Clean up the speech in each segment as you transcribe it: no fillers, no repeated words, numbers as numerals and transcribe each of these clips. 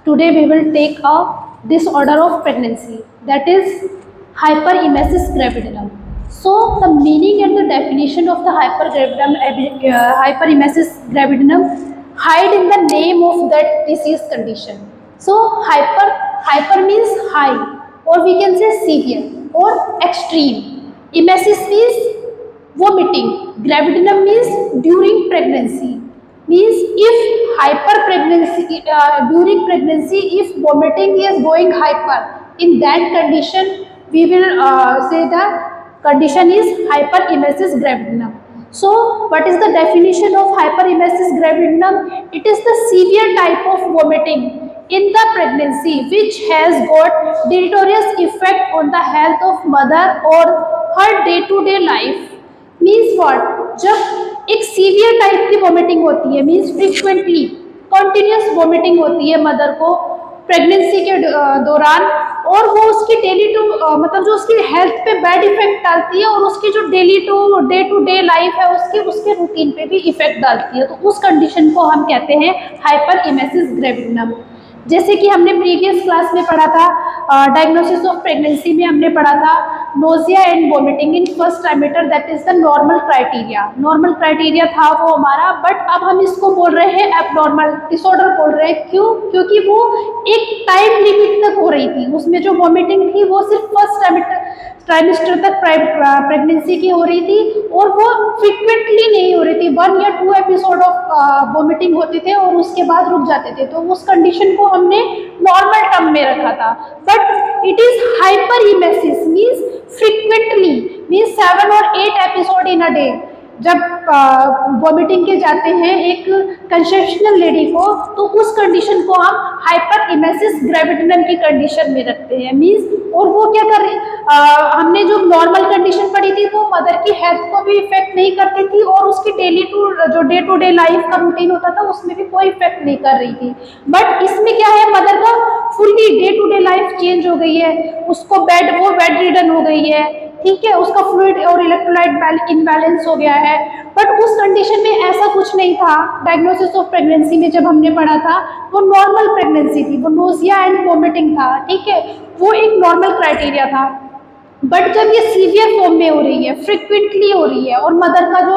Today we will take a disorder of pregnancy, that is hyperemesis gravidinum. So the meaning and the definition of the hyperemesis gravidinum hide in the name of that disease condition. So hyper means high, or we can say severe or extreme. Emesis means vomiting. Gravidinum means during pregnancy. Means if during pregnancy, if vomiting is going hyper, in that condition we will say the condition is hyperemesis gravidinum. So what is the definition of hyperemesis gravidinum? It is the severe type of vomiting in the pregnancy which has got deleterious effect on the health of mother or her day-to-day life. Means what, जब एक severe type की vomiting होती है, means frequently continuous vomiting होती है mother को pregnancy के दौरान, और वो उसकी डेली टू मतलब जो उसकी हेल्थ पे बैड इफेक्ट डालती है और उसकी जो डे टू डे लाइफ है उसके रूटीन पे भी इफेक्ट डालती है, तो उस कंडीशन को हम कहते हैं हाइपरइमेसिस ग्रेविडिनम। जैसे कि हमने प्रीवियस क्लास में पढ़ा था, डायग्नोसिस ऑफ प्रेगनेंसी में हमने पढ़ा था nausea and vomiting in first trimester, that is the normal criteria. Normal criteria था वो हमारा, बट अब हम इसको बोल रहे हैं एबनॉर्मल डिसऑर्डर बोल रहे हैं। क्यों? क्योंकि वो एक टाइम लिमिट तक हो रही थी, उसमें जो वोमिटिंग थी वो सिर्फ फर्स्ट ट्राइमेस्टर तक प्रेगनेंसी की हो रही थी, और वो फ्रिक्वेंटली नहीं हो रही थी। 1 या 2 एपिसोड ऑफ वोमिटिंग होते थे और उसके बाद रुक जाते थे, तो उस कंडीशन को हमने नॉर्मल टर्म में रखा था। But it is hyperemesis means frequently, means 7 और 8 एपिसोड इन अ डे। जब वोमिटिंग के जाते हैं एक कंसेप्शनल लेडी को, तो उस कंडीशन को हम हाइपरइमेसिस ग्रेविडिनम की कंडीशन में रखते हैं। मीन्स, और वो क्या कर रही, हमने जो नॉर्मल कंडीशन पढ़ी थी वो मदर की हेल्थ को भी इफेक्ट नहीं करती थी, और उसकी जो डे टू डे लाइफ का रूटीन होता था उसमें भी कोई इफेक्ट नहीं कर रही थी। बट इसमें क्या है, मदर का fully day to day life change हो गई है, उसको वो बेड रिडन हो गई है, ठीक है, उसका फ्लूइड और इलेक्ट्रोलाइट इनबैलेंस हो गया है। बट उस कंडीशन में ऐसा कुछ नहीं था। डायग्नोसिस ऑफ प्रेगनेंसी में जब हमने पढ़ा था वो नॉर्मल प्रेगनेंसी थी, वो नोजिया एंड वोमिटिंग था, ठीक है, वो एक नॉर्मल क्राइटेरिया था। बट जब ये सीवियर फॉर्म में हो रही है, फ्रिक्वेंटली हो रही है, और मदर का जो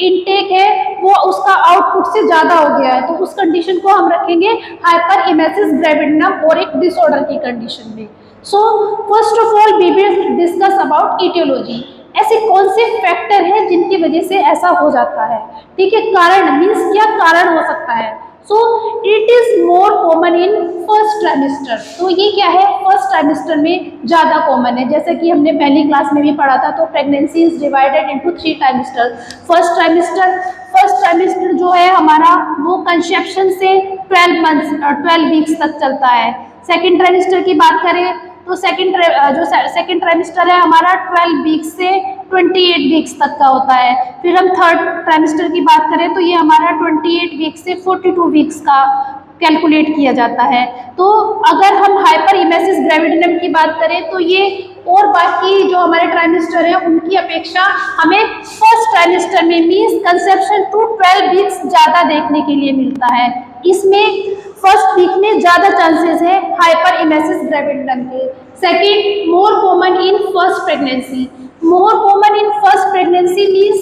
इनटेक है वो उसका आउटपुट से ज़्यादा हो गया है, तो उस कंडीशन को हम रखेंगे हाइपरइमेसिस ग्रेविडिनम और एक डिसऑर्डर की कंडीशन में। So first of all we will discuss about aetiology. ऐसे कौन से फैक्टर हैं जिनकी वजह से ऐसा हो जाता है, ठीक है। कारण मीन्स क्या कारण हो सकता है। So it is more common in first trimester. तो ये क्या है, फर्स्ट ट्राइमेस्टर में ज़्यादा कॉमन है। जैसे कि हमने पहली क्लास में भी पढ़ा था, तो pregnancy is divided into 3 trimester. First trimester जो है हमारा वो कंसेप्शन से 12 वीक्स तक चलता है। सेकेंड ट्राइमेस्टर की बात करें तो सेकेंड ट्राइमेस्टर है हमारा 12 वीक्स से 28 वीक्स तक का होता है। फिर हम थर्ड ट्राइमेस्टर की बात करें तो ये हमारा 28 वीक्स से 42 वीक्स का कैलकुलेट किया जाता है। तो अगर हम हाइपरइमेसिस ग्रेविडिनम की बात करें तो ये और बाकी जो हमारे ट्राइमेस्टर हैं उनकी अपेक्षा हमें फर्स्ट ट्राइमेस्टर में मीन्स कंसेप्शन टू 12 वीक्स ज़्यादा देखने के लिए मिलता है। इसमें फर्स्ट वीक में ज़्यादा चांसेस है हाइपरइमेसिस ग्रेविडिनम के। Second, more common in first pregnancy. More common in first pregnancy means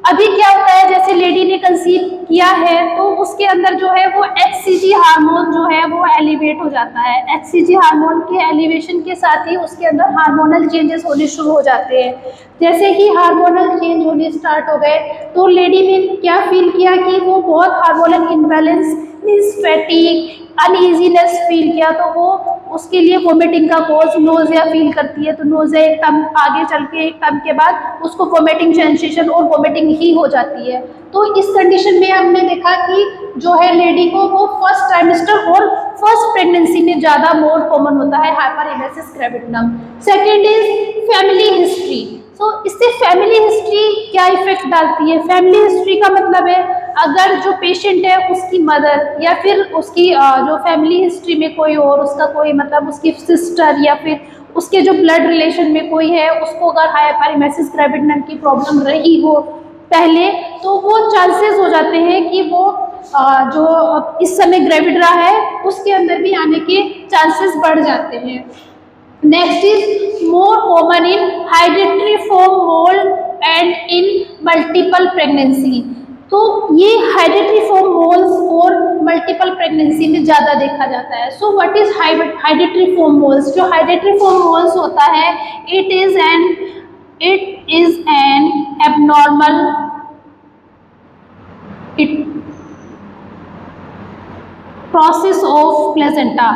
अभी क्या होता है, जैसे लेडी ने कंसीव किया है तो उसके अंदर जो है वो HCG हार्मोन जो है वो एलिवेट हो जाता है। HCG हार्मोन के एलिवेशन के साथ ही उसके अंदर हार्मोनल चेंजेस होने शुरू हो जाते हैं। जैसे ही हार्मोनल चेंज होने स्टार्ट हो गए तो लेडी ने क्या फील किया कि वो बहुत hormonal imbalance means फैटिक, uneasiness feel किया, तो वो उसके लिए वोमिटिंग का कॉज नोजिया फील करती है। तो नोजिया एक टर्म आगे चल के एक टर्म के बाद उसको वोमिटिंग सेंसेशन और वोमिटिंग ही हो जाती है। तो इस कंडीशन में हमने देखा कि जो है लेडी को वो फर्स्ट ट्राइमेस्टर और फर्स्ट प्रेगनेंसी में ज़्यादा मोर कॉमन होता है hyperemesis gravidarum. Second is family history. तो इससे फैमिली हिस्ट्री क्या इफेक्ट डालती है। फैमिली हिस्ट्री का मतलब है अगर जो पेशेंट है उसकी मदर या फिर उसकी जो फैमिली हिस्ट्री में कोई और उसका कोई मतलब उसकी सिस्टर या फिर उसके जो ब्लड रिलेशन में कोई है उसको अगर हाइपरइमेसिस ग्रेविडिनम की प्रॉब्लम रही हो पहले, तो वो चांसेस हो जाते हैं कि वो जो इस समय ग्रेविड्रा है उसके अंदर भी आने के चांसेस बढ़ जाते हैं। Next is more common in hydatidiform mould and in multiple pregnancy. तो ये हाइड्रेटरी फॉर्म मोल्स और मल्टीपल प्रेगनेंसी में ज़्यादा देखा जाता है। So what is hydatidiform moles? जो हाइड्रेटरी फॉर्म मोल्स होता है it is an abnormal process of placenta.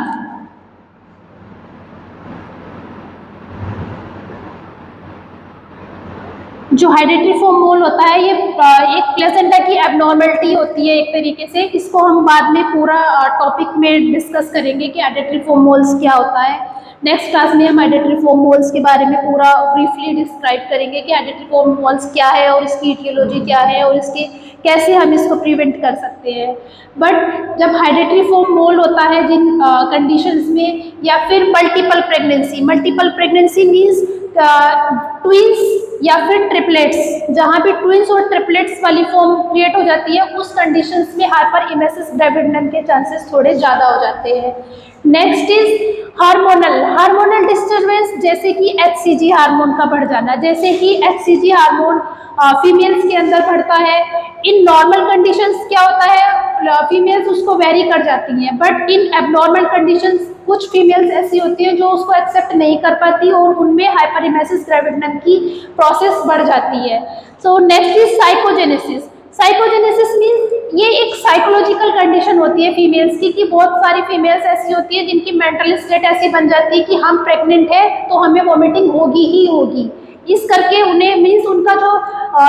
जो हाइड्रेटरी फॉर्म मोल होता है ये एक प्लेसेंटा की एबनॉर्मलिटी होती है एक तरीके से। इसको हम बाद में पूरा टॉपिक में डिस्कस करेंगे कि हाइड्रेटरी फॉर्म मोल्स क्या होता है। नेक्स्ट क्लास में हम हाइड्रेटरी फॉर्म मोल्स के बारे में पूरा ब्रीफली डिस्क्राइब करेंगे कि हाइड्रेटरी फॉर्म मोल्स क्या है और इसकी इटियोलॉजी क्या है और इसके कैसे हम इसको प्रिवेंट कर सकते हैं। बट जब हाइड्रेटरी फॉर्म मोल होता है जिन कंडीशंस में, या फिर मल्टीपल प्रेगनेंसी मीन्स ट्विंस या फिर ट्रिपलेट्स, जहाँ पे ट्विंस और ट्रिपलेट्स वाली फॉर्म क्रिएट हो जाती है, उस कंडीशंस में हाइपरइमेसिस ग्रेविडिनम के चांसेस थोड़े ज़्यादा हो जाते हैं। नेक्स्ट इज हार्मोनल डिस्टर्बेंस, जैसे कि HCG हार्मोन का बढ़ जाना। जैसे कि HCG हार्मोन फीमेल्स के अंदर बढ़ता है, इन नॉर्मल कंडीशंस क्या होता है फीमेल्स उसको वेरी कर जाती हैं, बट इन एबनॉर्मल कंडीशंस कुछ फीमेल्स ऐसी होती हैं जो उसको एक्सेप्ट नहीं कर पाती और उनमें हाइपरइमेसिस ग्रेविडिनम की प्रोसेस बढ़ जाती है। सो नेक्स्ट इज साइकोजेनेसिस मीन्स ये एक साइकोलॉजिकल कंडीशन होती है फीमेल्स की, कि बहुत सारी फीमेल्स ऐसी होती है जिनकी मेंटल स्टेट ऐसी बन जाती है कि हम प्रेग्नेंट है तो हमें वॉमिटिंग होगी ही होगी। इस करके उन्हें मीन्स उनका जो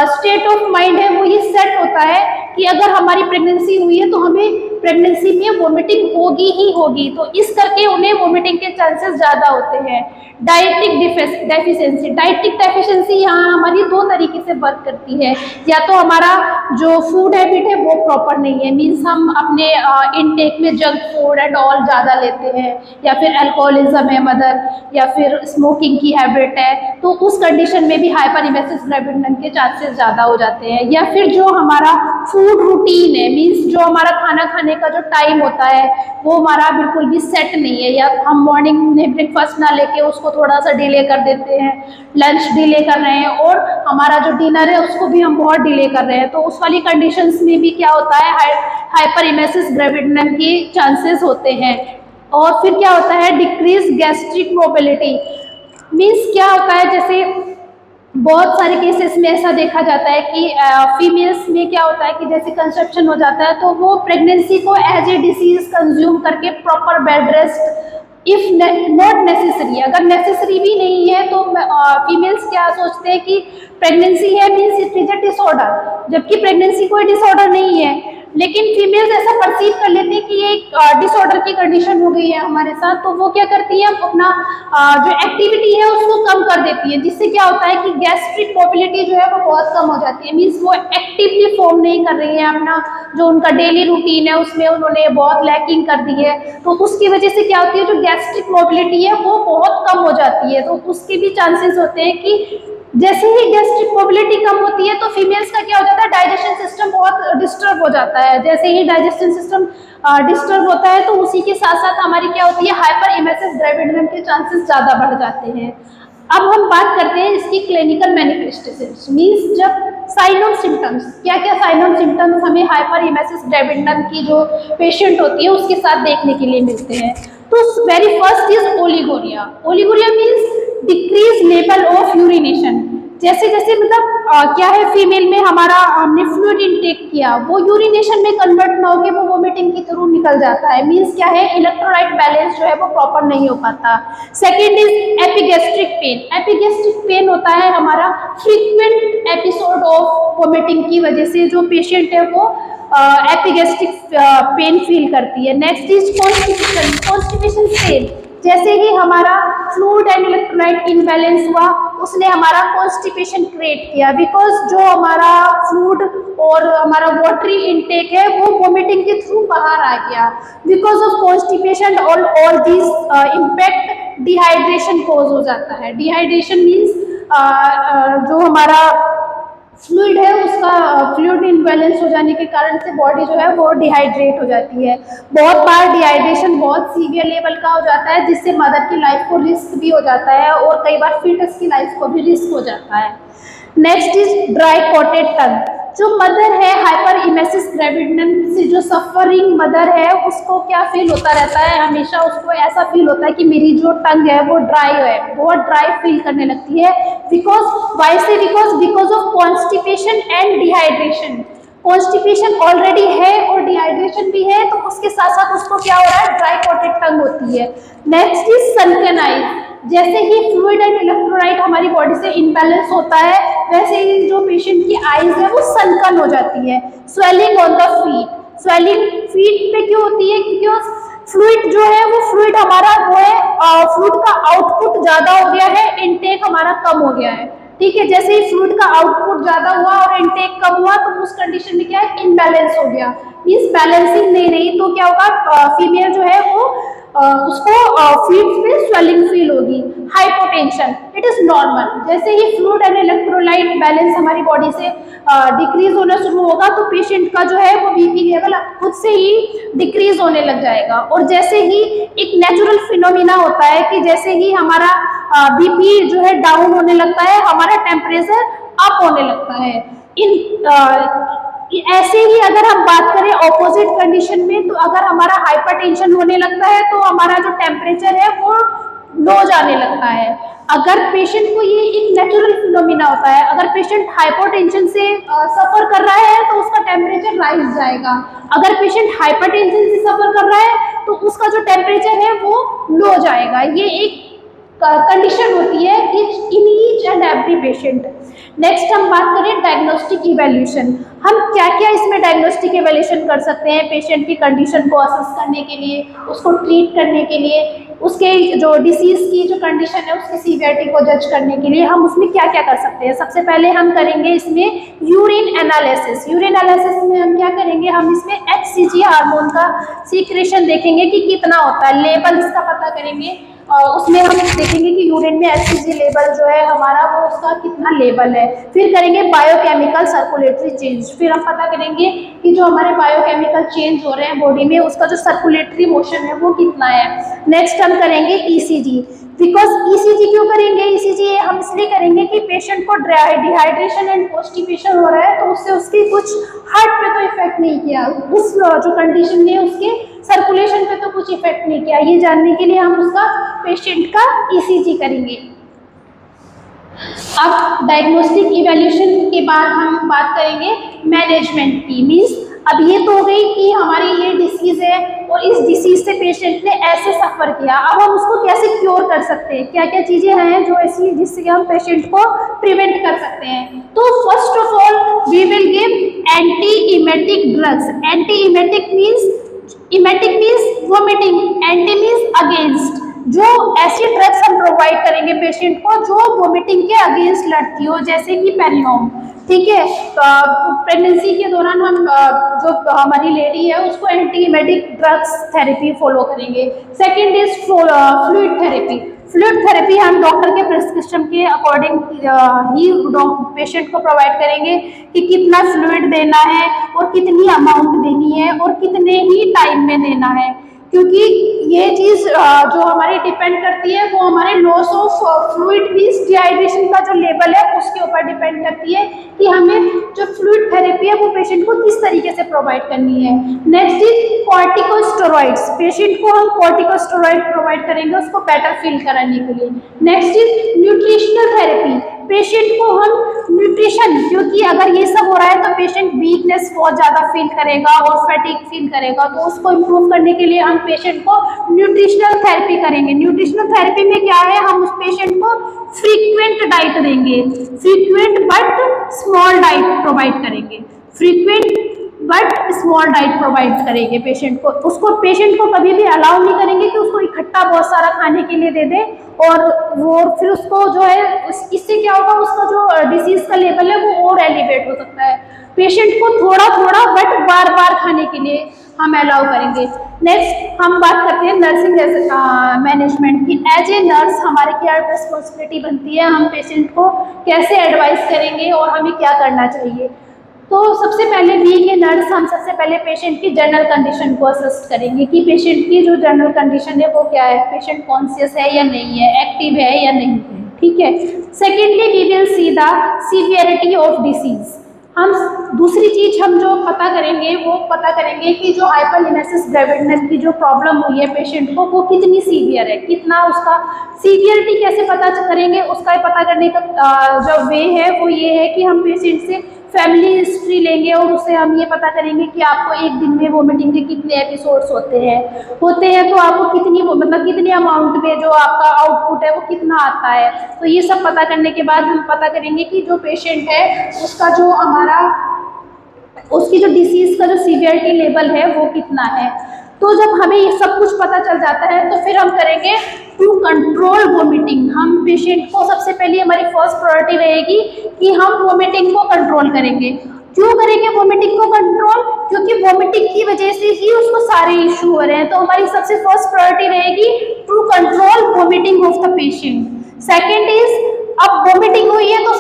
स्टेट ऑफ माइंड है वो ये सेट होता है कि अगर हमारी प्रेगनेंसी हुई है तो हमें प्रेगनेंसी में वॉमिटिंग होगी ही होगी। तो इस करके उन्हें वॉमिटिंग के चांसेस ज़्यादा होते हैं। डाइटिक डेफिशिएंसी यहाँ हमारी दो तरीके से वर्क करती है। या तो हमारा जो फूड हैबिट है वो प्रॉपर नहीं है, मीन्स हम अपने इनटेक में जंक फूड एंड ऑल ज़्यादा लेते हैं, या फिर अल्कोहलिज्म है मदर, या फिर स्मोकिंग की हैबिट है, तो उस कंडीशन में भी हाइपरइमेसिस ग्रेविडिनम के चांसेस ज़्यादा हो जाते हैं। या फिर जो हमारा फूड रूटीन है, मीन्स जो हमारा खाना खाने का जो टाइम होता है वो हमारा बिल्कुल भी सेट नहीं है, या हम मॉर्निंग में ब्रेकफास्ट ना लेके उसको थोड़ा सा डिले कर देते हैं, लंच डिले कर रहे हैं, और हमारा जो डिनर है उसको भी हम बहुत डिले कर रहे हैं, तो उस वाली कंडीशंस में भी क्या होता है हाइपरइमेसिस ग्रेविडिनम के चांसेस होते हैं। और फिर क्या होता है डिक्रीज गैस्ट्रिक मोबिलिटी, मीन्स क्या होता है जैसे बहुत सारे केसेस में ऐसा देखा जाता है कि फीमेल्स में क्या होता है कि जैसे कंसेप्शन हो जाता है तो वो प्रेगनेंसी को एज ए डिसीज कंज्यूम करके proper bed rest if not necessary, अगर नेसेसरी भी नहीं है तो फीमेल्स क्या सोचते हैं कि प्रेगनेंसी है means it is a disorder, जबकि प्रेगनेंसी कोई डिसऑर्डर नहीं है, लेकिन फीमेल्स ऐसा परसीव कर लेती है कि ये एक डिसऑर्डर की कंडीशन हो गई है हमारे साथ, तो वो क्या करती है अपना जो एक्टिविटी है उसको कम कर देती है, जिससे क्या होता है कि गैस्ट्रिक मोबिलिटी जो है वो बहुत कम हो जाती है, मीन्स वो एक्टिवली फॉर्म नहीं कर रही है, अपना जो उनका डेली रूटीन है उसमें उन्होंने बहुत लैकिंग कर दी है, तो उसकी वजह से क्या होती है जो गैस्ट्रिक मोबिलिटी है वो बहुत कम हो जाती है। तो उसके भी चांसेस होते हैं कि जैसे ही गैस्ट्रिक मोबिलिटी कम होती है तो फीमेल्स का क्या हो जाता है डाइजेशन सिस्टम बहुत डिस्टर्ब हो जाता है। जैसे ही डाइजेशन सिस्टम डिस्टर्ब होता है तो उसी के साथ साथ हमारी क्या होती है हाइपरइमेसिस ग्रेविडिनम के चांसेस ज़्यादा बढ़ जाते हैं। अब हम बात करते हैं इसकी क्लिनिकल मैनिफेस्टेशंस, मीन्स जब साइन ऑफ सिम्टम्स, क्या क्या साइन ऑफ सिम्टम्स हमें हाइपरइमेसिस ग्रेविडिनम की जो पेशेंट होती है उसके साथ देखने के लिए मिलते हैं। तो very first is oliguria. Oliguria means decrease level of urination, जैसे जैसे मतलब क्या है फीमेल में हमारा हमने फ्लूइड इनटेक किया वो यूरिनेशन में कन्वर्ट ना होकर वो वोमिटिंग के थ्रू निकल जाता है, मीन्स क्या है इलेक्ट्रोलाइट बैलेंस जो है वो प्रॉपर नहीं हो पाता। Second is epigastric pain. Epigastric pain होता है हमारा फ्रीक्वेंट एपिसोड ऑफ वोमिटिंग की वजह से जो पेशेंट है वो एपिगैस्ट्रिक पेन फील करती है। Next is constipation. Constipation pain, जैसे ही हमारा फ्लूइड एंड इलेक्ट्रोलाइट इनबैलेंस हुआ उसने हमारा कॉन्स्टिपेशन क्रिएट किया, बिकॉज जो हमारा फ्लूइड और हमारा वाटरी इनटेक है वो वोमिटिंग के थ्रू बाहर आ गया। Because of constipation all this impact dehydration cause हो जाता है। डिहाइड्रेशन मीन्स जो हमारा फ्लूइड है उसका फ्लूइड इनबैलेंस हो जाने के कारण से बॉडी जो है वो डिहाइड्रेट हो जाती है। बहुत बार डिहाइड्रेशन बहुत सीवियर लेवल का हो जाता है जिससे मदर की लाइफ को रिस्क भी हो जाता है और कई बार फीटस की लाइफ को भी रिस्क हो जाता है। नेक्स्ट इज ड्राई कॉटेड टंग। जो मदर है हाइपर इमेसिस ग्रेविडनम से जो सफरिंग मदर है उसको क्या फील होता रहता है, हमेशा उसको ऐसा फील होता है कि मेरी जो टंग है वो ड्राई है, बहुत ड्राई फील करने लगती है। बिकॉज वाई से because of constipation and dehydration. Constipation already है और डिहाइड्रेशन भी है, तो उसके साथ साथ उसको क्या हो रहा है, ड्राई कॉटेड टंग होती है। Next is सनकन eyes. जैसे ही फ्लूइड एंड इलेक्ट्रोलाइट हमारी बॉडी से इनबैलेंस होता है वैसे ही जो पेशेंट की आईज है वो सनकन हो जाती है। Swelling on the feet. Swelling feet पे क्यों होती है, क्योंकि फ्लूइड जो है वो फ्लूइड हमारा वो है फ्लूइड का आउटपुट ज्यादा हो गया है, इनटेक हमारा कम हो गया है। ठीक है, जैसे ही फ्लूइड का आउटपुट ज्यादा हुआ और इनटेक कम हुआ तो उस कंडीशन में क्या है, इनबैलेंस हो गया। मींस बैलेंसिंग नहीं रही तो क्या होगा, फीमेल जो है वो उसको फीट्स पे स्वेलिंग फील होगी। Hypotension it is normal. जैसे ही फ्लूइड एंड इलेक्ट्रोलाइट बैलेंस हमारी बॉडी से डिक्रीज होना शुरू होगा तो पेशेंट का जो है वो बीपी लेवल खुद से ही डिक्रीज होने लग जाएगा। और जैसे ही एक नेचुरल फिनोमिना होता है कि जैसे ही हमारा बीपी जो है डाउन होने लगता है हमारा टेम्परेचर अप होने लगता है। ऐसे ही अगर हम बात करें ऑपोजिट कंडीशन में, तो अगर हमारा हाइपरटेंशन होने लगता है तो हमारा जो टेम्परेचर है वो लो जाने लगता है। अगर पेशेंट को ये एक नेचुरल फिनोमिना होता है, अगर पेशेंट हाइपोटेंशन से सफर कर रहा है तो उसका टेम्परेचर राइज जाएगा। अगर पेशेंट हाइपरटेंशन से सफर कर रहा है तो उसका जो टेम्परेचर है वो लो जाएगा। ये एक कंडीशन होती है in each and every patient. Next हम बात करें डायग्नोस्टिक इवैल्यूएशन। हम क्या क्या इसमें डायग्नोस्टिक इवैल्यूएशन कर सकते हैं पेशेंट की कंडीशन को असेस करने के लिए, उसको ट्रीट करने के लिए, उसके जो डिसीज की जो कंडीशन है उसकी सीवियरिटी को जज करने के लिए हम उसमें क्या क्या कर सकते हैं। सबसे पहले हम करेंगे इसमें यूरिन एनालिसिस। यूरिन एनालिसिस में हम क्या करेंगे, हम इसमें HCG हार्मोन का सीक्रेशन देखेंगे कि कितना होता है, लेवल इसका पता करेंगे। उसमें हम देखेंगे कि यूरिन में HCG लेवल जो है हमारा वो उसका कितना लेवल है। फिर करेंगे बायोकेमिकल सर्कुलेटरी चेंज। फिर हम पता करेंगे कि जो हमारे बायोकेमिकल चेंज हो रहे हैं बॉडी में उसका जो सर्कुलेटरी मोशन है वो कितना है। नेक्स्ट हम करेंगे ECG। बिकॉज ECG क्यों करेंगे, ECG हम इसलिए करेंगे कि पेशेंट को डिहाइड्रेशन एंड कॉन्स्टिपेशन हो रहा है तो उससे उसकी कुछ हार्ट पे तो इफेक्ट नहीं किया, उस जो कंडीशन में उसके सर्कुलेशन पे तो कुछ इफेक्ट नहीं किया, ये जानने के लिए हम उसका पेशेंट का ECG करेंगे। अब डायग्नोस्टिक इवैल्यूएशन के बाद हम बात करेंगे मैनेजमेंट की। मींस अब ये तो हो गई कि हमारी ये डिसीज है और इस डिसीज से पेशेंट ने ऐसे सफर किया, अब हम उसको कैसे क्योर कर सकते हैं, क्या क्या चीजें हैं जो ऐसी जिससे हम पेशेंट को प्रिवेंट कर सकते हैं। तो first of all we will give anti emetic drugs. Anti emetic means vomiting, anti means against. जो ऐसी ड्रग्स हम प्रोवाइड करेंगे पेशेंट को जो वोमिटिंग के अगेंस्ट लड़ती हो, जैसे कि पेनियोम। ठीक है, प्रेगनेंसी के दौरान हम जो हमारी लेडी है उसको anti emetic drugs therapy follow करेंगे। Second is fluid therapy. Fluid therapy हम डॉक्टर के प्रिस्क्रिप्शन के अकॉर्डिंग ही पेशेंट को प्रोवाइड करेंगे कि कितना फ्लूइड देना है और कितनी अमाउंट देनी है और कितने ही टाइम में देना है, क्योंकि ये चीज़ जो हमारी डिपेंड करती है वो हमारे loss of fluid means dehydration का जो लेवल है उसके ऊपर डिपेंड करती है कि हमें जो फ्लूइड थेरेपी है वो पेशेंट को किस तरीके से प्रोवाइड करनी है। Next is corticosteroids. पेशेंट को हम कॉर्टिकोस्टेरॉइड प्रोवाइड करेंगे उसको बेटर फील कराने के लिए। Next is nutritional therapy. Patient को हम न्यूट्रिशन, क्योंकि अगर ये सब हो रहा है तो पेशेंट वीकनेस बहुत ज़्यादा फील करेगा और फैटिक फील करेगा, तो उसको इम्प्रूव करने के लिए हम पेशेंट को न्यूट्रिशनल थेरेपी करेंगे। न्यूट्रिशनल थेरेपी में क्या है, हम उस पेशेंट को फ्रीक्वेंट डाइट देंगे, frequent but small diet provide करेंगे, frequent but small diet provide करेंगे पेशेंट को। उसको पेशेंट को कभी भी अलाउ नहीं करेंगे कि उसको इकट्ठा बहुत सारा खाने के लिए दे दे और वो फिर उसको जो है इससे क्या होगा, उसका जो डिसीज का लेवल है वो और एलिवेट हो सकता है। पेशेंट को थोड़ा थोड़ा बट बार बार खाने के लिए हम अलाउ करेंगे। नेक्स्ट हम बात करते हैं नर्सिंग मैनेजमेंट की। एज ए नर्स हमारी क्या रिस्पॉन्सिबिलिटी बनती है, हम पेशेंट को कैसे एडवाइस करेंगे और हमें क्या करना चाहिए। तो सबसे पहले बीइंग ए नर्स हम सबसे पहले पेशेंट की जनरल कंडीशन को असेस करेंगे कि पेशेंट की जो जनरल कंडीशन है वो क्या है, पेशेंट कॉन्शियस है या नहीं है, एक्टिव है या नहीं है, ठीक है। Secondly we will see the severity of disease. हम दूसरी चीज हम जो पता करेंगे वो पता करेंगे कि जो हाइपरलिनेसिस ग्रेविडिनल की जो प्रॉब्लम हुई है पेशेंट को वो कितनी सीवियर है, कितना उसका सीवियरिटी कैसे पता करेंगे, उसका पता करने का जो वे है वो ये है कि हम पेशेंट से फैमिली हिस्ट्री लेंगे और उससे हम ये पता करेंगे कि आपको एक दिन में वोमिटिंग के कितने एपिसोड्स होते हैं तो आपको कितनी मतलब कितने अमाउंट में जो आपका आउटपुट है वो कितना आता है। तो ये सब पता करने के बाद हम पता करेंगे कि जो पेशेंट है उसका जो उसकी जो डिसीज का जो सीवियरिटी लेवल है वो कितना है। तो जब हमें ये सब कुछ पता चल जाता है तो फिर हम करेंगे टू कंट्रोल वोमिटिंग। हम पेशेंट को सबसे पहले हमारी फर्स्ट प्रायोरिटी रहेगी कि हम वोमिटिंग को कंट्रोल करेंगे। क्यों करेंगे वोमिटिंग को कंट्रोल? क्योंकि वोमिटिंग की वजह से ही उसको सारे इशू हो रहे हैं। तो हमारी सबसे फर्स्ट प्रायोरिटी रहेगी to control vomiting of the patient. Second is, अब वोमिटिंग हुई है तो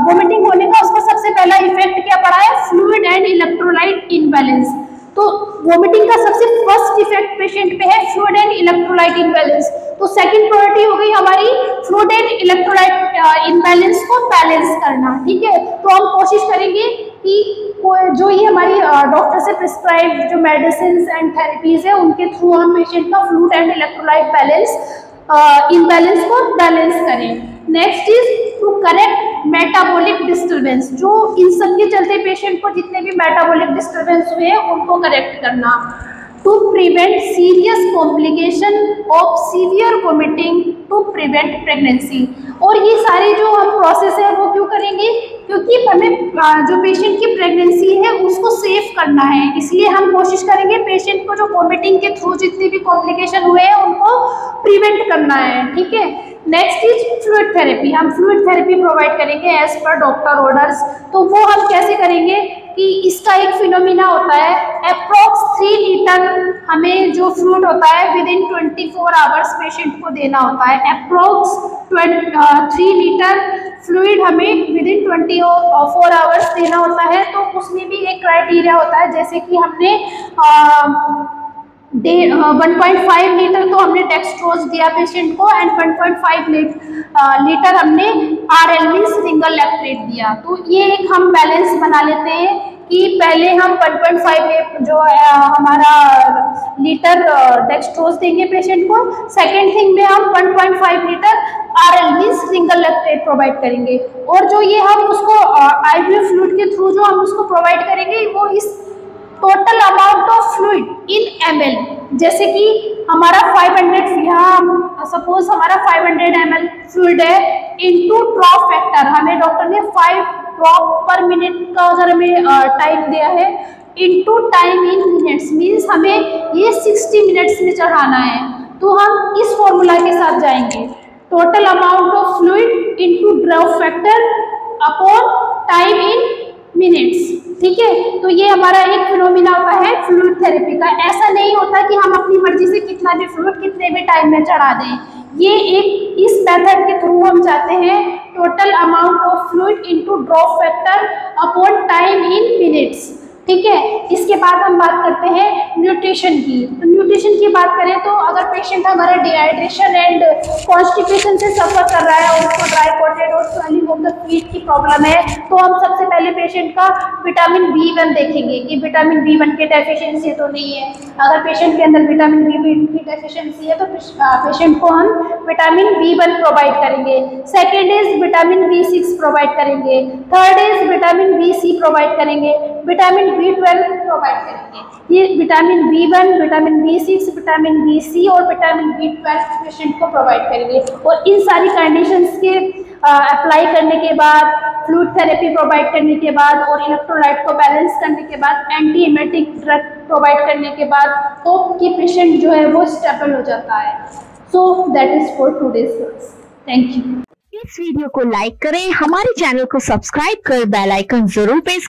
वोमिटिंग होने का उसका सबसे पहला इफेक्ट क्या पड़ा है, फ्लूइड एंड इलेक्ट्रोलाइट इनबैलेंस। तो वोमिटिंग का सबसे फर्स्ट इफेक्ट पेशेंट पे है फ्लूइड एंड इलेक्ट्रोलाइट इनबैलेंस। तो सेकंड प्रायोरिटी हो गई हमारी फ्लूइड एंड इलेक्ट्रोलाइट इनबैलेंस को बैलेंस करना, ठीक है। तो हम कोशिश करेंगे कि जो ये हमारी डॉक्टर से प्रिस्क्राइब जो मेडिसिन एंड थेरेपीज है उनके थ्रू हम पेशेंट का फ्लूइड एंड इलेक्ट्रोलाइट इनबैलेंस को बैलेंस करें। Next is to correct metabolic disturbance. जो इन सब के चलते पेशेंट को जितने भी मेटाबॉलिक डिस्टर्बेंस हुए हैं उनको करेक्ट करना। To prevent serious complication of severe vomiting to prevent pregnancy. और ये सारे जो हम प्रोसेस है वो क्यों करेंगे, क्योंकि हमें जो पेशेंट की प्रेगनेंसी है उसको सेफ करना है, इसलिए हम कोशिश करेंगे पेशेंट को जो वोमिटिंग के थ्रू जितने भी कॉम्प्लिकेशन हुए हैं उनको प्रिवेंट करना है, ठीक है। Next is fluid therapy. हम फ्लूइड थेरेपी प्रोवाइड करेंगे एज पर डॉक्टर ऑर्डर्स। तो वो हम कैसे करेंगे कि इसका एक फिनोमिना होता है, अप्रॉक्स 3 लीटर हमें जो फ्लूइड होता है विद इन 24 आवर्स पेशेंट को देना होता है। अप्रॉक्स 3 लीटर फ्लूइड हमें विद इन 24 आवर्स देना होता है। तो उसमें भी एक क्राइटेरिया होता है, जैसे कि हमने 1.5 लीटर तो हमने डेक्सट्रोज दिया पेशेंट को एंड 1.5 लीटर हमने RL मींस रिंगर लैक्टेट दिया। तो ये एक हम बैलेंस बना लेते हैं कि पहले हम 1.5 जो हमारा लीटर डेक्सट्रोज देंगे पेशेंट को, सेकेंड थिंग में हम 1.5 litre RL means Ringer lactate provide करेंगे। और जो ये हम उसको IVF फ्लूइड के थ्रू जो हम उसको प्रोवाइड करेंगे वो इस total amount of fluid in ml, जैसे कि हमारा 500 यहाँ सपोज हमारा 500 ml फ्लूइड है इनटू ड्रॉप फैक्टर, हमें डॉक्टर ने 5 ड्रॉप पर मिनट का अगर हमें टाइम दिया है into time in minutes means हमें ये 60 मिनट्स में चढ़ाना है। तो हम इस फॉर्मूला के साथ जाएंगे, total amount of fluid into drop factor upon time in minutes, ठीक है। तो ये हमारा एक फिनोमिना होता है फ्लूइड थेरेपी का। ऐसा नहीं होता कि हम अपनी मर्जी से कितना भी फ्लूइड कितने भी टाइम में चढ़ा दें, ये एक इस मेथड के थ्रू हम चाहते हैं total amount of fluid into drop factor upon time in minutes, ठीक है। इसके बाद हम बात करते हैं न्यूट्रिशन की। तो न्यूट्रिशन की बात करें तो अगर पेशेंट हमारा डिहाइड्रेशन एंड कॉन्स्टिपेशन से सफर कर रहा है, उसको ड्राई कॉटेड और स्वेलिंग ऑफ द फीट की प्रॉब्लम है, तो हम सबसे पहले पेशेंट का विटामिन B1 देखेंगे कि विटामिन B1 की डेफिशिएंसी तो नहीं है। अगर पेशेंट के अंदर विटामिन B1 की डेफिशिएंसी है तो पेशेंट को हम विटामिन B1 प्रोवाइड करेंगे। Second is vitamin B6 provide करेंगे। Third is vitamin BC provide करेंगे। विटामिन B12 प्रोवाइड करेंगे। ये vitamin B1, vitamin B6, vitamin BC और विटामिन B12 पेशेंट को प्रोवाइड करेंगे। और इन सारी कंडीशंस के अप्लाई करने के बाद, फ्लूइड थेरेपी प्रोवाइड करने के बाद और इलेक्ट्रोलाइट को बैलेंस करने के बाद, एंटी एमेटिक ड्रग प्रोवाइड करने के बाद होप कि पेशेंट जो है वो स्टेबल हो जाता है। So that is for today's class. Thank you. इस वीडियो को लाइक करें, हमारे चैनल को सब्सक्राइब कर बेल आइकन जरूर प्रेस